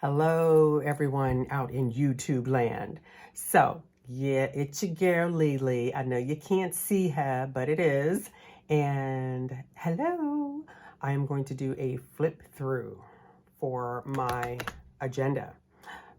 Hello, everyone out in YouTube land. So, yeah, it's your girl, Lily. I know you can't see her, but it is. And hello, I am going to do a flip through for my agenda.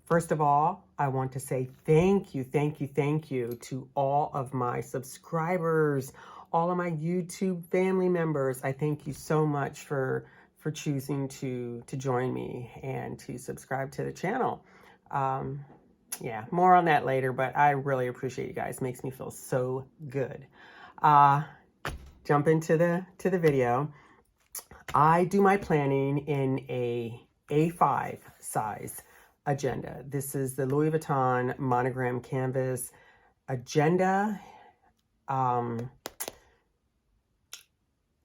First of all, I want to say thank you to all of my subscribers, all of my YouTube family members. I thank you so much for choosing to join me and to subscribe to the channel. Yeah, more on that later, but I really appreciate you guys. Makes me feel so good. Jump into the video. I do my planning in a A5 size agenda. This is the Louis Vuitton monogram canvas agenda. I'm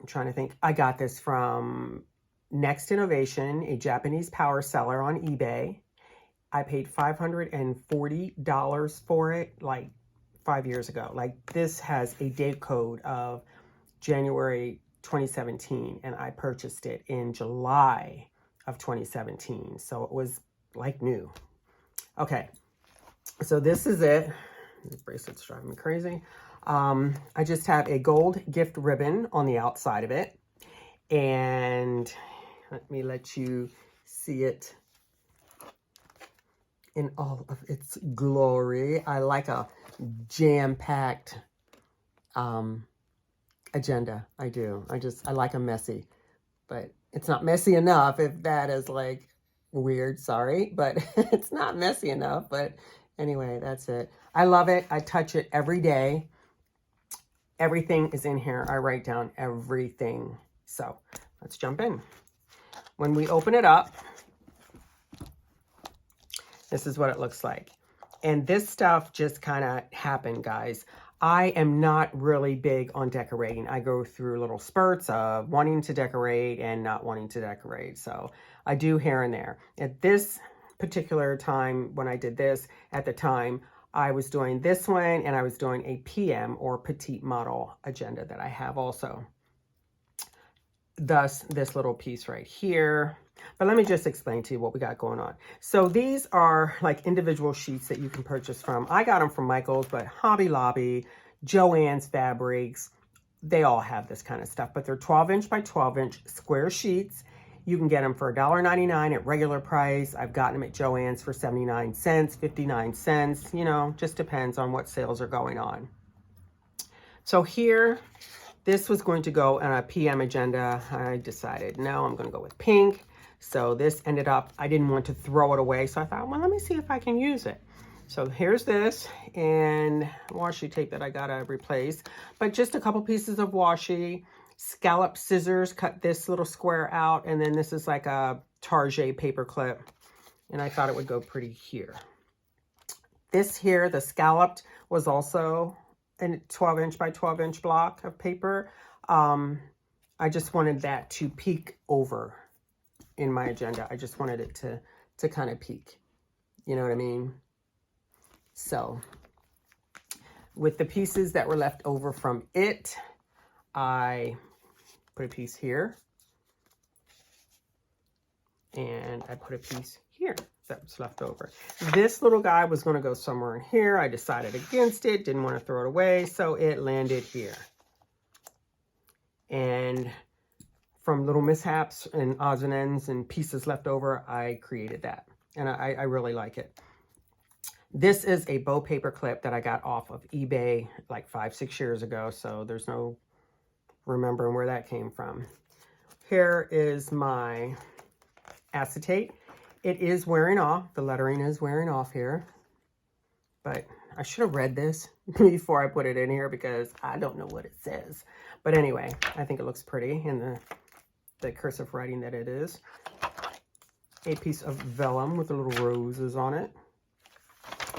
trying to think. I got this from Next Innovation, a Japanese power seller on eBay. I paid $540 for it like 5 years ago. Like, this has a date code of January 2017, and I purchased it in July of 2017. So it was like new. Okay, so this is it. This bracelet's driving me crazy. I just have a gold gift ribbon on the outside of it. And let you see it in all of its glory. I like a jam-packed agenda. I do. I like a messy, but it's not messy enough if that is like weird, sorry, but it's not messy enough. But anyway, that's it. I love it. I touch it every day. Everything is in here. I write down everything. So let's jump in. When we open it up, this is what it looks like. And this stuff just kind of happened, guys. I am not really big on decorating. I go through little spurts of wanting to decorate and not wanting to decorate. So I do here and there. At this particular time, when I did this, at the time, I was doing this one, and I was doing a PM or petite model agenda that I have also. Thus, this little piece right here. But let me just explain to you what we got going on. So these are like individual sheets that you can purchase from. I got them from Michael's, but Hobby Lobby, Joann's Fabrics, they all have this kind of stuff. But they're 12-inch by 12-inch square sheets. You can get them for $1.99 at regular price. I've gotten them at Joann's for 79 cents, 59 cents. You know, just depends on what sales are going on. So here, this was going to go on a PM agenda. I decided, no, I'm going to go with pink. So this ended up, I didn't want to throw it away. So I thought, well, let me see if I can use it. So here's this, and washi tape that I got to replace. But just a couple pieces of washi, scallop scissors, cut this little square out. And then this is like a Target paper clip. And I thought it would go pretty here. This here, the scalloped, was also a 12-inch by 12-inch block of paper. I just wanted that to peek over in my agenda. I just wanted it to kind of peek. You know what I mean? So with the pieces that were left over from it, I put a piece here. And I put a piece here that was left over. This little guy was going to go somewhere in here. I decided against it, didn't want to throw it away, so it landed here. And from little mishaps and odds and ends and pieces left over, I created that. And I really like it. This is a bow paper clip that I got off of eBay like 5-6 years ago, so there's no remembering where that came from. Here is my acetate. It is wearing off. The lettering is wearing off here. But I should have read this before I put it in here because I don't know what it says. But anyway, I think it looks pretty in the cursive writing that it is. A piece of vellum with the little roses on it.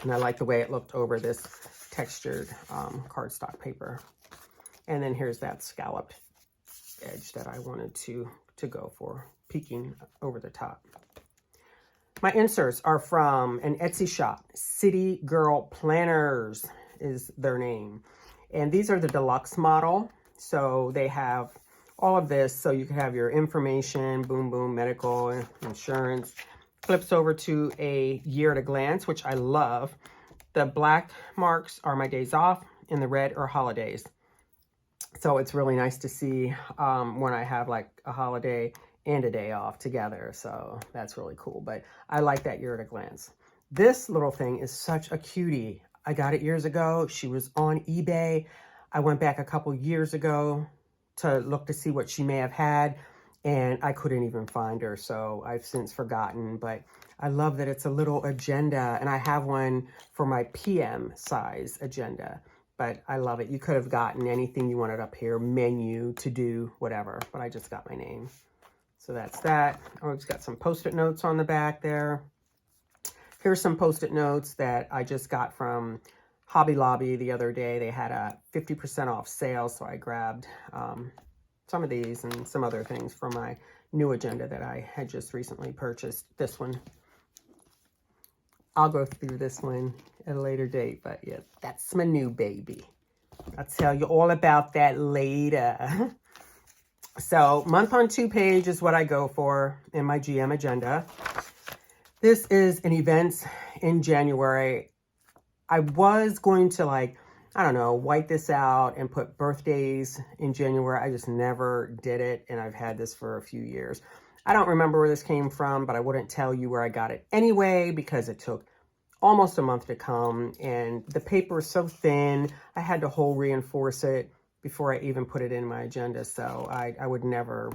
And I like the way it looked over this textured cardstock paper. And then here's that scalloped edge that I wanted to go for, peeking over the top. My inserts are from an Etsy shop. CityGirlPlanners is their name. And these are the deluxe model. So they have all of this. So you can have your information, boom, boom, medical, insurance, Flips over to a year at a glance, which I love. The black marks are my days off and the red are holidays. So it's really nice to see when I have like a holiday and a day off together. So that's really cool. But I like that year at a glance. This little thing is such a cutie. I got it years ago. She was on eBay. I went back a couple years ago to look to see what she may have had, and I couldn't even find her. So I've since forgotten, but I love that it's a little agenda, and I have one for my PM size agenda. But I love it. You could have gotten anything you wanted up here, menu, to do, whatever. But I just got my name. So that's that. Oh, it's got some Post-it notes on the back there. Here's some Post-it notes that I just got from Hobby Lobby the other day. They had a 50% off sale, so I grabbed some of these and some other things for my new agenda that I had just recently purchased. This one. I'll go through this one at a later date, but yeah, that's my new baby. I'll tell you all about that later. So month on 2 page is what I go for in my GM agenda. This is an events in January. I was going to I don't know, white this out and put birthdays in January. I just never did it, and I've had this for a few years. I don't remember where this came from, but I wouldn't tell you where I got it anyway because it took almost a month to come, and the paper is so thin. I had to whole reinforce it before I even put it in my agenda, so I would never,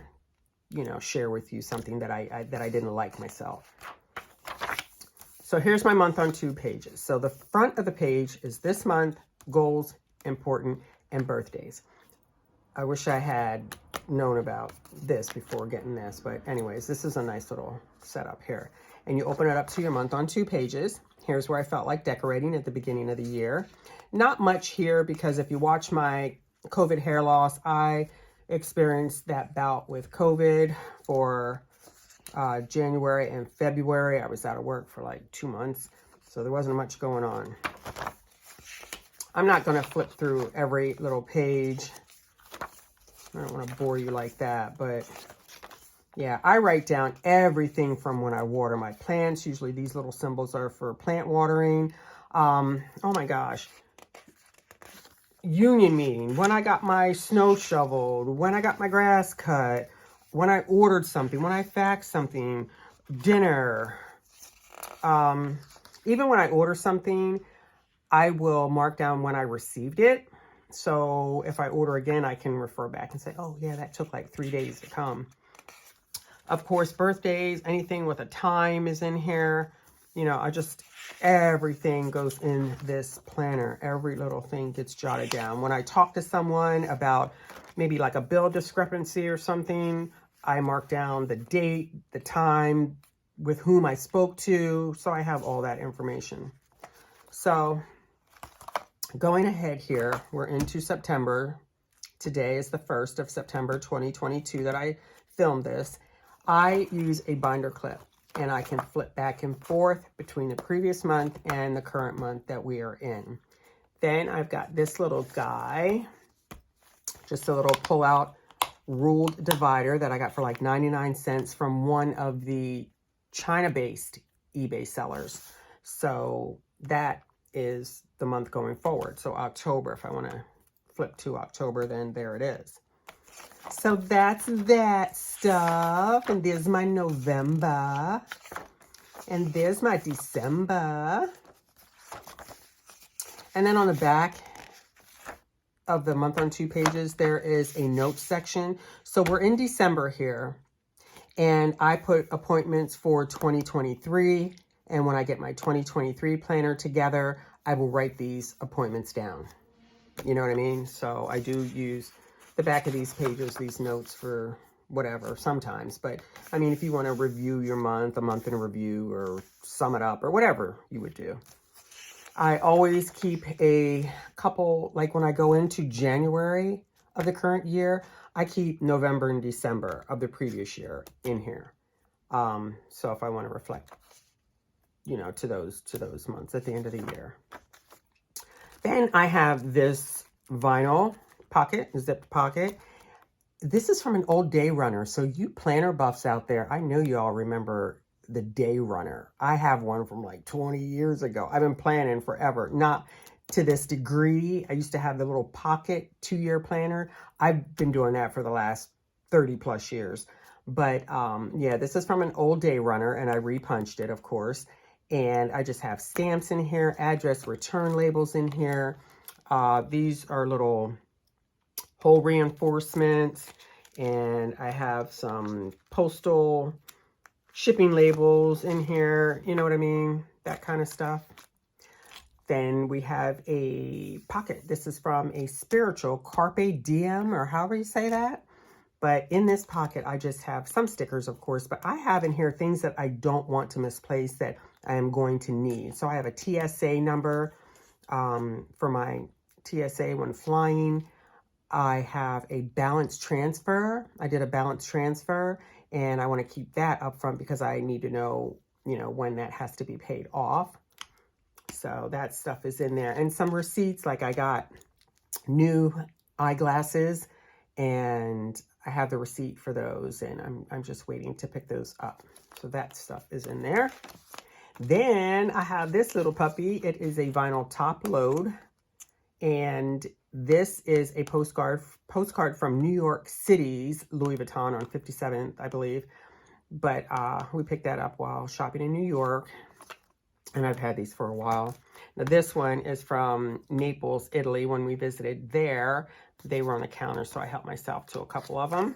you know, share with you something that I didn't like myself. So here's my month on 2 pages. So the front of the page is this month, goals, important, and birthdays. I wish I had known about this before getting this, but anyways, this is a nice little setup here. And you open it up to your month on 2 pages. Here's where I felt like decorating at the beginning of the year. Not much here because if you watch my COVID hair loss, I experienced that bout with COVID for January and February. I was out of work for like 2 months, so there wasn't much going on. I'm not going to flip through every little page. I don't want to bore you like that, but yeah, I write down everything from when I water my plants. Usually these little symbols are for plant watering. Oh my gosh. Union meeting, when I got my snow shoveled, when I got my grass cut, when I ordered something, when I faxed something, dinner. Even when I order something, I will mark down when I received it. So if I order again, I can refer back and say, oh yeah, that took like 3 days to come. Of course, birthdays, anything with a time is in here. You know, everything goes in this planner. Every little thing gets jotted down. When I talk to someone about maybe like a bill discrepancy or something, I mark down the date, the time, with whom I spoke to. So I have all that information. So going ahead here, we're into September. Today is the 1st of September, 2022 that I filmed this. I use a binder clip, and I can flip back and forth between the previous month and the current month that we are in. Then I've got this little guy, just a little pull-out ruled divider that I got for like 99 cents from one of the China-based eBay sellers. So that is the month going forward. So October, if I want to flip to October, then there it is. So that's that stuff. And there's my November. And there's my December. And then on the back of the month on 2 pages, there is a notes section. So we're in December here. And I put appointments for 2023. And when I get my 2023 planner together, I will write these appointments down. You know what I mean? So I do use the back of these pages, these notes, for whatever sometimes. But I mean, if you want to review your month, a month in a review, or sum it up, or whatever you would do. I always keep a couple, like when I go into January of the current year, I keep November and December of the previous year in here. So if I want to reflect, you know, to those months at the end of the year. Then I have this vinyl pocket, zipped pocket. This is from an old day runner. So you planner buffs out there, I know you all remember the day runner. I have one from like 20 years ago. I've been planning forever. Not to this degree. I used to have the little pocket 2-year planner. I've been doing that for the last 30 plus years. But yeah, this is from an old day runner, and I repunched it, of course. And I just have stamps in here, address return labels in here. These are little hole reinforcements, and I have some postal shipping labels in here, you know what I mean? That kind of stuff. Then we have a pocket. This is from a spiritual Carpe Diem, or however you say that. But in this pocket, I just have some stickers, of course, but I have in here things that I don't want to misplace that I am going to need. So I have a TSA number for my TSA when flying. I have a balance transfer. I did a balance transfer, and I want to keep that up front because I need to know, you know, when that has to be paid off. So that stuff is in there. And some receipts, like I got new eyeglasses, and I have the receipt for those, and I'm just waiting to pick those up. So that stuff is in there. Then I have this little puppy. It is a vinyl top load, and this is a postcard from New York City's Louis Vuitton on 57th, I believe. But we picked that up while shopping in New York, and I've had these for a while. Now this one is from Naples, Italy. When we visited there, they were on the counter, so I helped myself to a couple of them.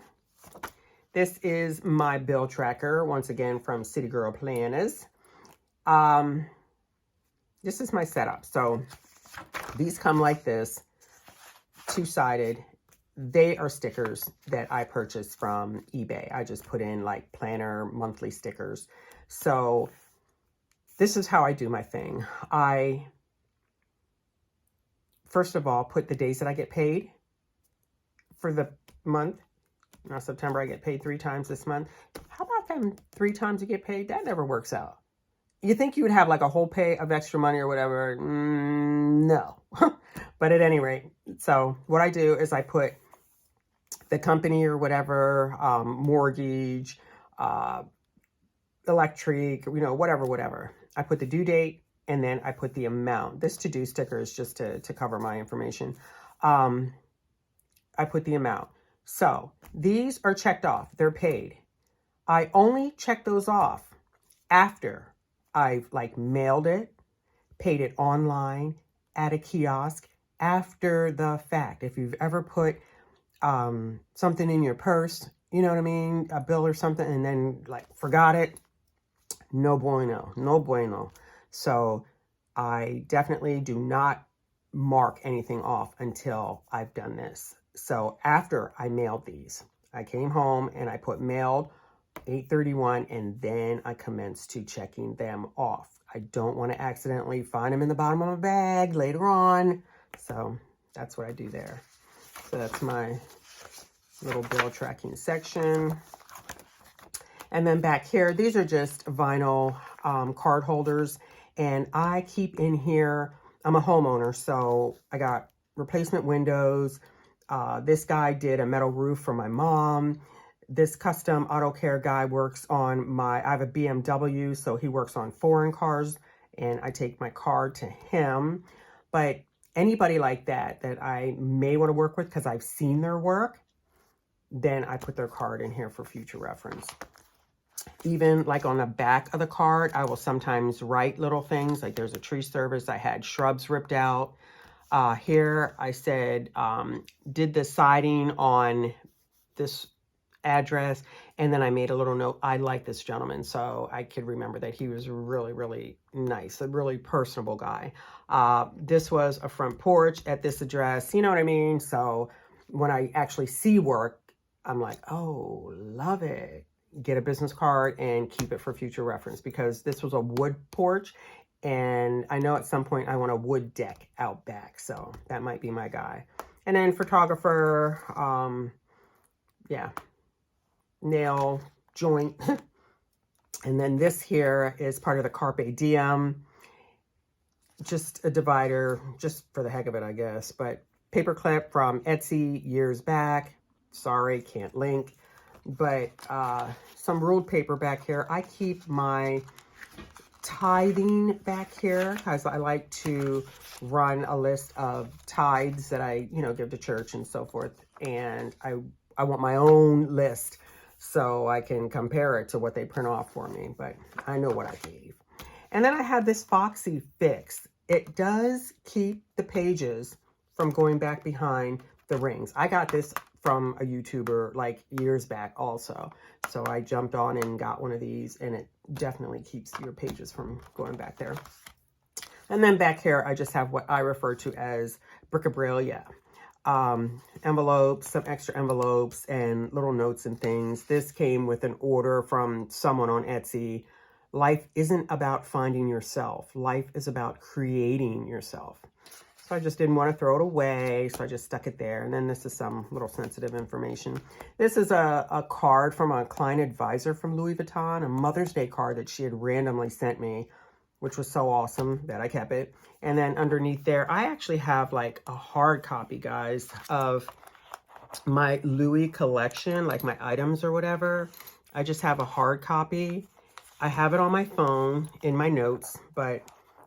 This is my bill tracker, once again from CityGirlPlanners. This is my setup. So these come like this, two-sided. They are stickers that I purchased from eBay. I just put in like planner monthly stickers. So this is how I do my thing. I, first of all, put the days that I get paid for the month. Now, September, I get paid 3 times this month. How about them 3 times you get paid? That never works out. You think you would have like a whole pay of extra money or whatever? No. But at any rate, so what I do is I put the company or whatever, mortgage, electric, you know, whatever. I put the due date, and then I put the amount. This to-do sticker is just to cover my information. I put the amount. So these are checked off. They're paid. I only check those off after I've like mailed it, paid it online, at a kiosk, after the fact. If you've ever put something in your purse, you know what I mean, a bill or something, and then like forgot it, no bueno, no bueno. So I definitely do not mark anything off until I've done this. So after I mailed these, I came home and I put mailed 8/31, and then I commenced to checking them off. I don't want to accidentally find them in the bottom of my bag later on. So that's what I do there. So that's my little bill tracking section. And then back here, these are just vinyl card holders. And I keep in here, I'm a homeowner, so I got replacement windows. This guy did a metal roof for my mom. This custom auto care guy works on I have a BMW, so he works on foreign cars, and I take my card to him. But anybody like that I may want to work with because I've seen their work, then I put their card in here for future reference. Even like on the back of the card, I will sometimes write little things, like there's a tree service, I had shrubs ripped out. Here I said, did the siding on this address, and then I made a little note, I like this gentleman, so I could remember that he was really, really nice, a really personable guy. This was a front porch at this address, you know what I mean? So when I actually see work, I'm like, oh, love it. Get a business card and keep it for future reference, because this was a wood porch, and I know at some point I want a wood deck out back, so that might be my guy. And then photographer, yeah, nail joint. And then this here is part of the Carpe Diem, just a divider, just for the heck of it, I guess. But paper clip from Etsy years back. Sorry, can't link. but some ruled paper back here. I keep my tithing back here because I like to run a list of tithes that I, give to church and so forth. And I want my own list so I can compare it to what they print off for me, but I know what I gave. And then I have this Foxy Fix. It does keep the pages from going back behind the rings. I got this from a YouTuber like years back also. So I jumped on and got one of these, and it definitely keeps your pages from going back there. And then back here, I just have what I refer to as bric-a-braille, envelopes, some extra envelopes and little notes and things. This came with an order from someone on Etsy. Life isn't about finding yourself. Life is about creating yourself. So I just didn't want to throw it away, so I just stuck it there. And then this is some little sensitive information. This is a card from a client advisor from Louis Vuitton, a Mother's Day card that she had randomly sent me, which was so awesome that I kept it. And then underneath there, I actually have like a hard copy, guys, of my Louis collection, like my items or whatever. I just have a hard copy. I have it on my phone in my notes, but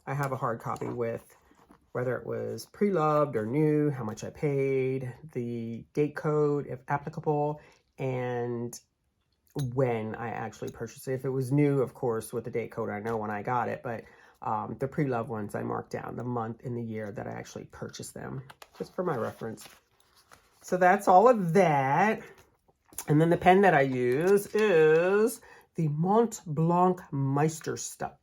I have a hard copy with whether it was pre-loved or new, how much I paid, the date code, if applicable, and when I actually purchased it. If it was new, of course, with the date code, I know when I got it, but the pre-loved ones, I marked down the month and the year that I actually purchased them, just for my reference. So that's all of that. And then the pen that I use is the Mont Blanc Meisterstück.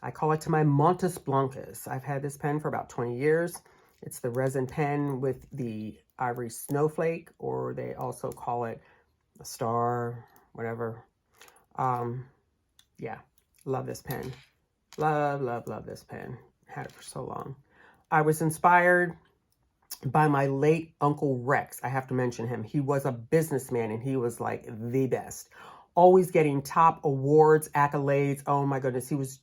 I call it to my Montes Blancas. I've had this pen for about 20 years. It's the resin pen with the ivory snowflake, or they also call it a star, whatever. Yeah, love this pen. Love, love, love this pen. Had it for so long. I was inspired by my late Uncle Rex. I have to mention him. He was a businessman and he was like the best. Always getting top awards, accolades. Oh my goodness. He was,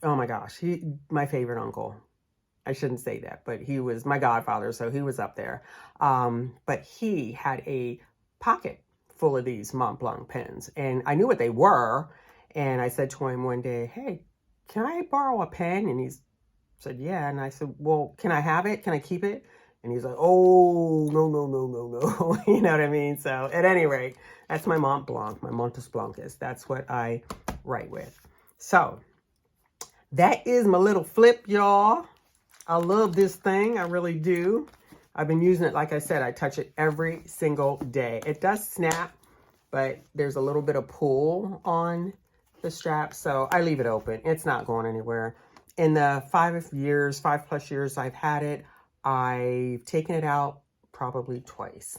oh my gosh, my favorite uncle. I shouldn't say that, but he was my godfather, so he was up there. But he had a pocket full of these Mont Blanc pens, and I knew what they were. And I said to him one day, hey, can I borrow a pen? And he said, yeah. And I said, well, can I have it? Can I keep it? And he's like, oh, no, no, no, no, no. You know what I mean? So at any rate, that's my Mont Blanc, my Montes Blancas. That's what I write with. So that is my little flip, y'all. I love this thing. I really do. I've been using it. Like I said, I touch it every single day. It does snap, but there's a little bit of pull on the strap, so I leave it open. It's not going anywhere. In the 5+ years I've had it, I've taken it out probably twice.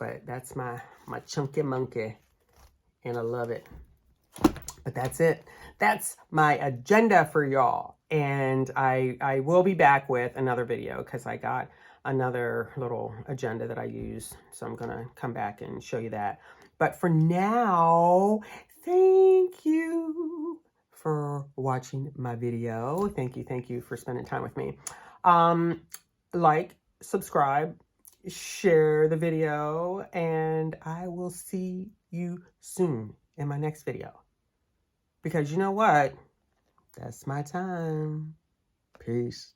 But that's my chunky monkey, and I love it. But that's it. That's my agenda for y'all. And I will be back with another video because I got another little agenda that I use. So I'm going to come back and show you that. But for now, thank you for watching my video. Thank you for spending time with me. Like, subscribe, share the video, and I will see you soon in my next video. Because you know what? That's my time. Peace.